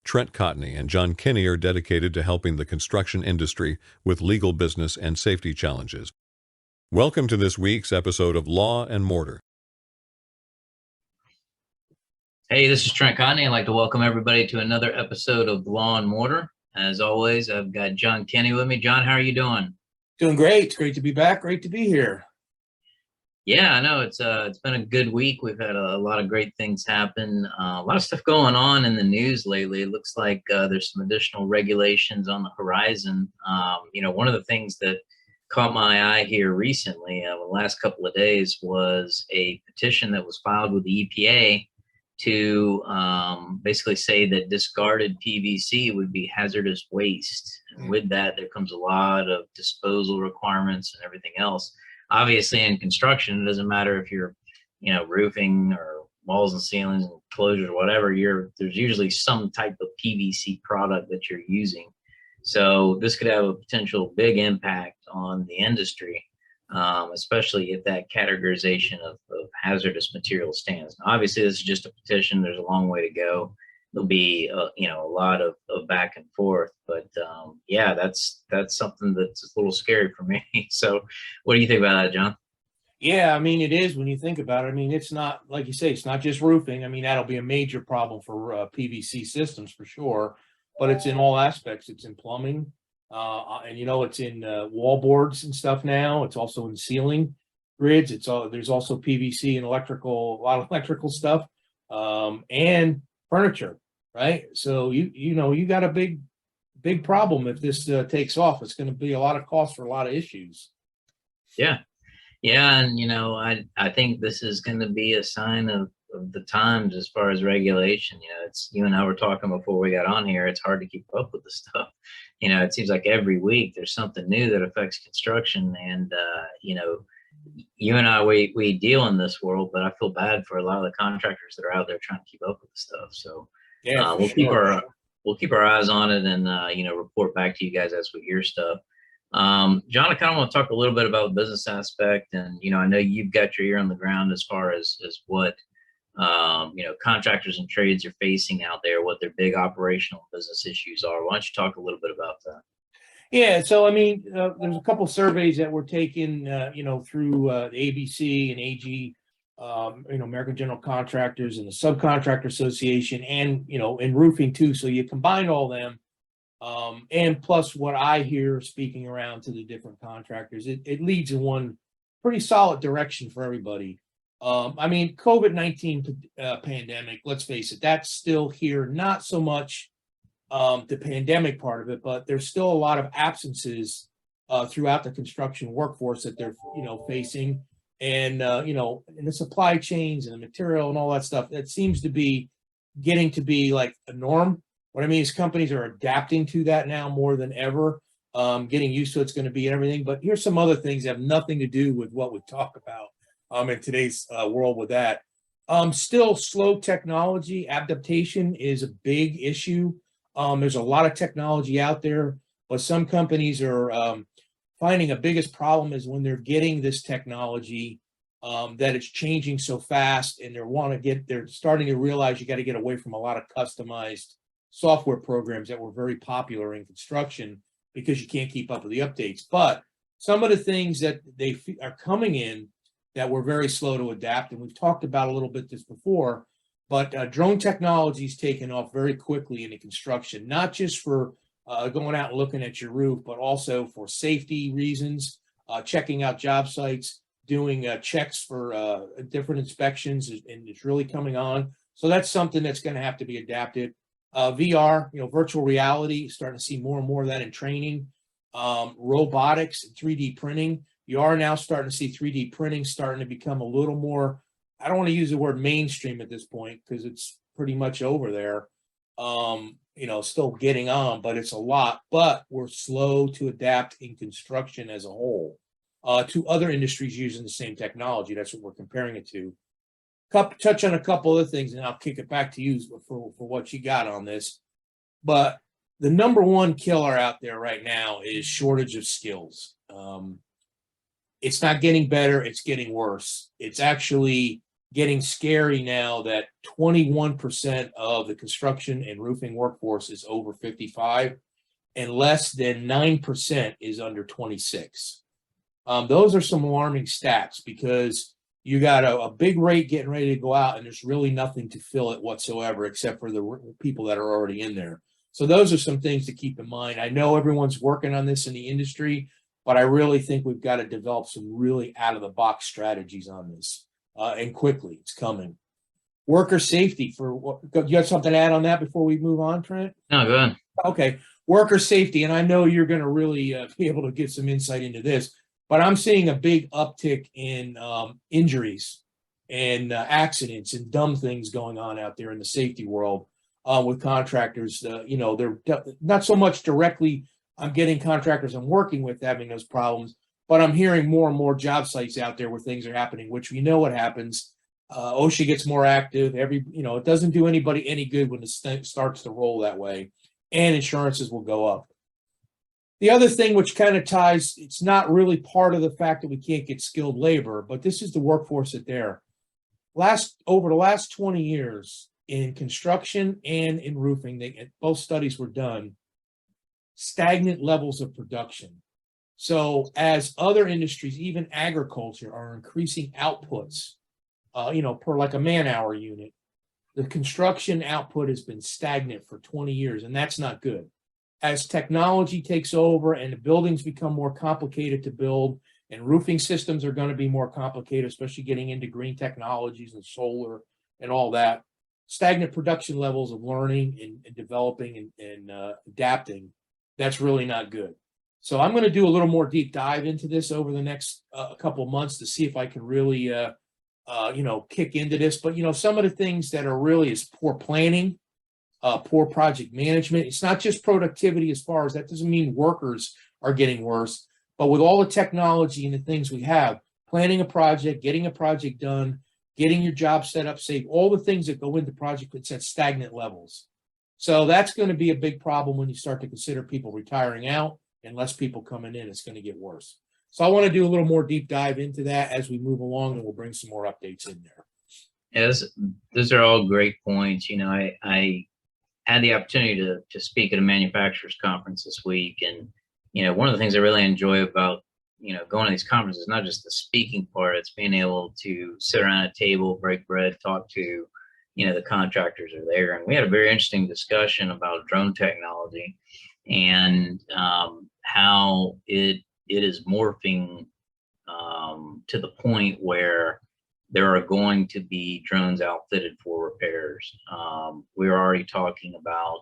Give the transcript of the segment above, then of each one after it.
Trent Cotney and John Kenney are dedicated to helping the construction industry with legal business and safety challenges. Welcome to this week's episode of Law and Mortar. Hey, this is Trent Cotney. I'd like to welcome everybody to another episode of Law and Mortar. As always, I've got John Kenney with me. John, how are you doing? Doing great. It's great to be back. Great to be here. Yeah, I know it's been a good week. We've had a lot of great things happen. A lot of stuff going on in the news lately. It looks like there's some additional regulations on the horizon. One of the things that caught my eye here recently, the last couple of days, was a petition that was filed with the EPA to basically say that discarded PVC would be hazardous waste. And with that, there comes a lot of disposal requirements and everything else. Obviously, in construction, it doesn't matter if you're, roofing or walls and ceilings and closures or whatever. There's usually some type of PVC product that you're using. So this could have a potential big impact on the industry, especially if that categorization of hazardous materials stands. Now, obviously, this is just a petition. There's a long way to go. There'll be a lot of back and forth, but that's something that's a little scary for me. So what do you think about that, John? Yeah, I mean, it is when you think about it. I mean, it's not, like you say, it's not just roofing. I mean, that'll be a major problem for PVC systems for sure, but it's in all aspects. It's in plumbing, and it's in wall boards and stuff now. It's also in ceiling grids. There's also PVC and a lot of electrical stuff, and furniture. Right. So, you got a big problem if this takes off. It's going to be a lot of cost for a lot of issues. Yeah. Yeah. And, I think this is going to be a sign of the times as far as regulation. It's, you and I were talking before we got on here. It's hard to keep up with the stuff. It seems like every week there's something new that affects construction. And, you and I, we deal in this world, but I feel bad for a lot of the contractors that are out there trying to keep up with the stuff. So, yeah, we'll keep our eyes on it and report back to you guys as we hear stuff. John, I kind of want to talk a little bit about the business aspect, and I know you've got your ear on the ground as far as what contractors and trades are facing out there, what their big operational business issues are. Why don't you talk a little bit about that? Yeah, so I mean, there's a couple surveys that were taken, through the ABC and AG. American General Contractors and the Subcontractor Association, and in roofing too. So you combine all them, and plus what I hear speaking around to the different contractors, it leads in one pretty solid direction for everybody. I mean, COVID-19 pandemic, let's face it, that's still here. Not so much the pandemic part of it, but there's still a lot of absences throughout the construction workforce that they're facing. And in the supply chains and the material and all that stuff, that seems to be getting to be like a norm. What I mean is companies are adapting to that now more than ever, getting used to it's going to be and everything. But here's some other things that have nothing to do with what we talk about in today's world with that. Still, slow technology adaptation is a big issue. There's a lot of technology out there, but some companies are finding a biggest problem is when they're getting this technology, that it's changing so fast, and they're starting to realize you got to get away from a lot of customized software programs that were very popular in construction because you can't keep up with the updates. But some of the things that they are coming in that were very slow to adapt, and we've talked about a little bit this before, but drone technology is taken off very quickly into construction, not just for going out and looking at your roof, but also for safety reasons, checking out job sites, doing checks for different inspections, and it's really coming on. So that's something that's going to have to be adapted. VR, virtual reality, starting to see more and more of that in training. Robotics and 3D printing. You are now starting to see 3D printing starting to become a little more, I don't want to use the word mainstream at this point because it's pretty much over there. Still getting on, but it's a lot. But we're slow to adapt in construction as a whole to other industries using the same technology. That's what we're comparing it to. Touch on a couple other things, and I'll kick it back to you for what you got on this. But the number one killer out there right now is shortage of skills. It's not getting better, it's getting worse. It's actually getting scary now that 21% of the construction and roofing workforce is over 55 and less than 9% is under 26. Those are some alarming stats because you got a big rate getting ready to go out and there's really nothing to fill it whatsoever except for the people that are already in there. So those are some things to keep in mind. I know everyone's working on this in the industry, but I really think we've got to develop some really out-of-the-box strategies on this, and quickly. It's coming. Worker safety you got something to add on that before we move on, Trent? No, go ahead. Okay, worker safety, and I know you're going to really be able to get some insight into this, but I'm seeing a big uptick in injuries and accidents and dumb things going on out there in the safety world with contractors. They're not so much directly. I'm getting contractors I'm working with having those problems, but I'm hearing more and more job sites out there where things are happening, which we know what happens. OSHA gets more active. It doesn't do anybody any good when it starts to roll that way, and insurances will go up. The other thing which kind of ties, it's not really part of the fact that we can't get skilled labor, but this is the workforce that there. Over the last 20 years in construction and in roofing, both studies were done, stagnant levels of production. So as other industries, even agriculture, are increasing outputs, per like a man-hour unit, the construction output has been stagnant for 20 years, and that's not good. As technology takes over and the buildings become more complicated to build and roofing systems are going to be more complicated, especially getting into green technologies and solar and all that, stagnant production levels of learning and developing and adapting, that's really not good. So I'm going to do a little more deep dive into this over the next couple of months to see if I can really, kick into this. But, some of the things that are really is poor planning, poor project management. It's not just productivity as far as that doesn't mean workers are getting worse, but with all the technology and the things we have, planning a project, getting a project done, getting your job set up safe, all the things that go into project, it's at stagnant levels. So that's going to be a big problem when you start to consider people retiring out and less people coming in. It's going to get worse. So I want to do a little more deep dive into that as we move along, and we'll bring some more updates in there. Yes, those are all great points. I had the opportunity to speak at a manufacturers conference this week. And, one of the things I really enjoy about, going to these conferences, not just the speaking part, it's being able to sit around a table, break bread, talk to, the contractors are there. And we had a very interesting discussion about drone technology and how it is morphing to the point where there are going to be drones outfitted for repairs. We're already talking about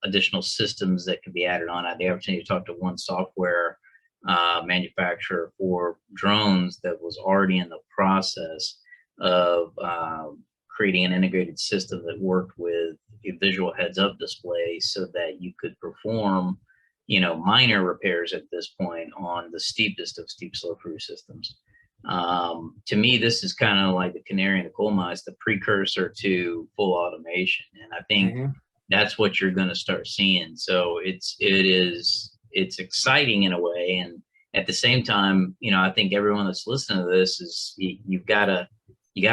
additional systems that can be added on. I had the opportunity to talk to one software manufacturer for drones that was already in the process of creating an integrated system that worked with a visual heads-up display so that you could perform, minor repairs at this point on the steepest of steep slope roof systems. To me, this is kind of like the canary in the coal mine. It's the precursor to full automation, and I think that's what you're going to start seeing. So it's exciting in a way, and at the same time, I think everyone that's listening to this is you got to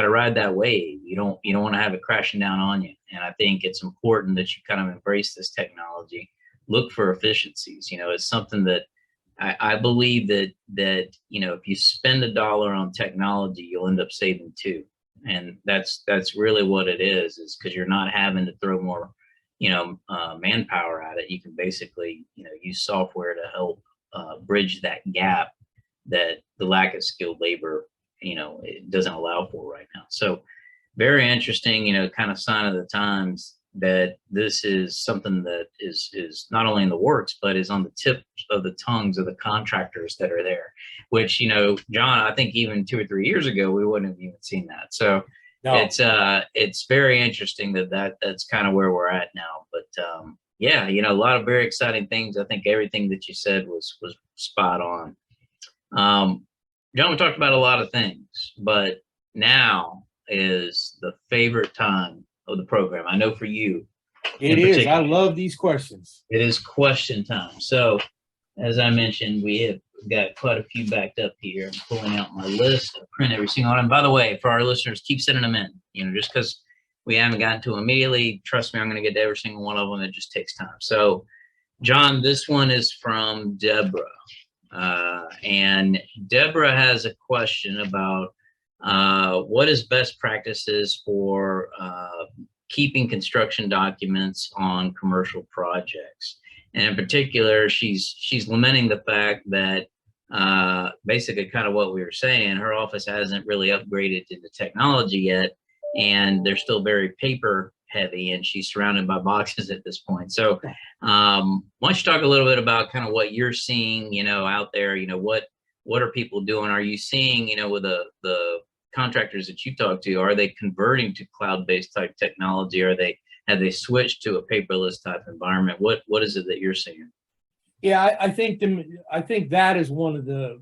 ride that wave. You don't want to have it crashing down on you. And I think it's important that you kind of embrace this technology, look for efficiencies. It's something that I believe that if you spend $1 on technology, you'll end up saving $2. And that's really what it is because you're not having to throw more, manpower at it. You can basically, use software to help bridge that gap that the lack of skilled labor, it doesn't allow for right now. So very interesting, kind of sign of the times that this is something that is not only in the works, but is on the tip of the tongues of the contractors that are there, which, John, I think even 2 or 3 years ago, we wouldn't have even seen that. So no. It's very interesting that's kind of where we're at now. But a lot of very exciting things. I think everything that you said was spot on. John, we talked about a lot of things, but now is the favorite time of the program. I know for you. It is. I love these questions. It is question time. So as I mentioned, we We've got quite a few backed up here. I'm pulling out my list. I print every single one. And by the way, for our listeners, keep sending them in. Just because we haven't gotten to them immediately, trust me, I'm going to get to every single one of them. It just takes time. So, John, this one is from Deborah. And Deborah has a question about what is best practices for keeping construction documents on commercial projects. And in particular, she's lamenting the fact that basically kind of what we were saying, her office hasn't really upgraded to the technology yet, and they're still very paper heavy, and she's surrounded by boxes at this point. So why don't you talk a little bit about kind of what you're seeing, out there, what are people doing? Are you seeing, with the contractors that you talk to, are they converting to cloud-based type technology? Have they switched to a paperless type environment? What is it that you're seeing? Yeah, I think that is one of the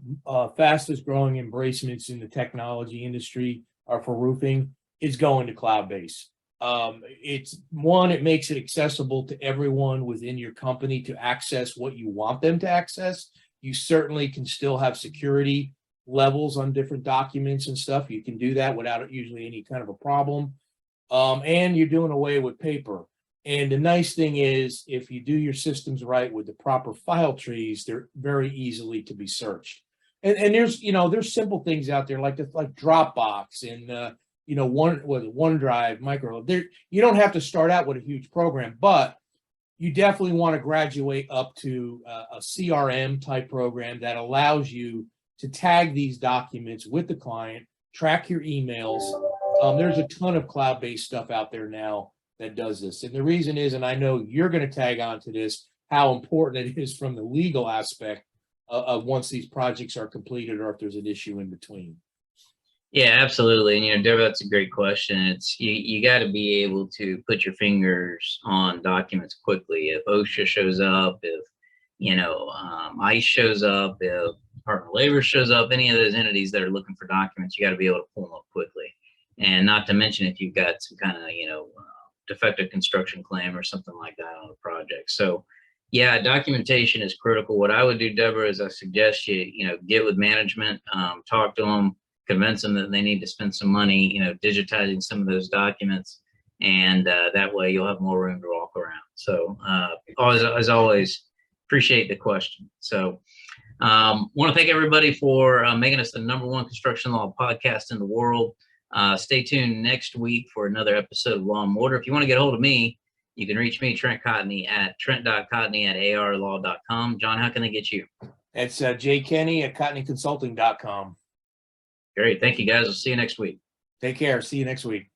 fastest growing embracements in the technology industry for roofing is going to cloud-based. It makes it accessible to everyone within your company to access what you want them to access. You certainly can still have security levels on different documents and stuff. You can do that without usually any kind of a problem. And you're doing away with paper. And the nice thing is, if you do your systems right with the proper file trees, they're very easily to be searched. And there's simple things out there like Dropbox and OneDrive, Micro. You don't have to start out with a huge program, but you definitely want to graduate up to a CRM type program that allows you to tag these documents with the client, track your emails. There's a ton of cloud-based stuff out there now that does this. And the reason is, and I know you're going to tag on to this, how important it is from the legal aspect of once these projects are completed or if there's an issue in between. Yeah, absolutely. And, Deborah, that's a great question. It's you got to be able to put your fingers on documents quickly. If OSHA shows up, if, ICE shows up, if Department of Labor shows up, any of those entities that are looking for documents, you got to be able to pull them up quickly. And not to mention if you've got some kind of, defective construction claim or something like that on a project. So, yeah, documentation is critical. What I would do, Deborah, is I suggest you get with management, talk to them, convince them that they need to spend some money, digitizing some of those documents, and that way you'll have more room to walk around. So, as always, appreciate the question. So, want to thank everybody for making us the #1 construction law podcast in the world. Stay tuned next week for another episode of Law and Mortar. If you want to get a hold of me, you can reach me, Trent Cotney, at trent.cotney@arlaw.com. John, how can they get you? It's J. Kenney at cotneyconsulting.com. Great. Thank you, guys. We'll see you next week. Take care. See you next week.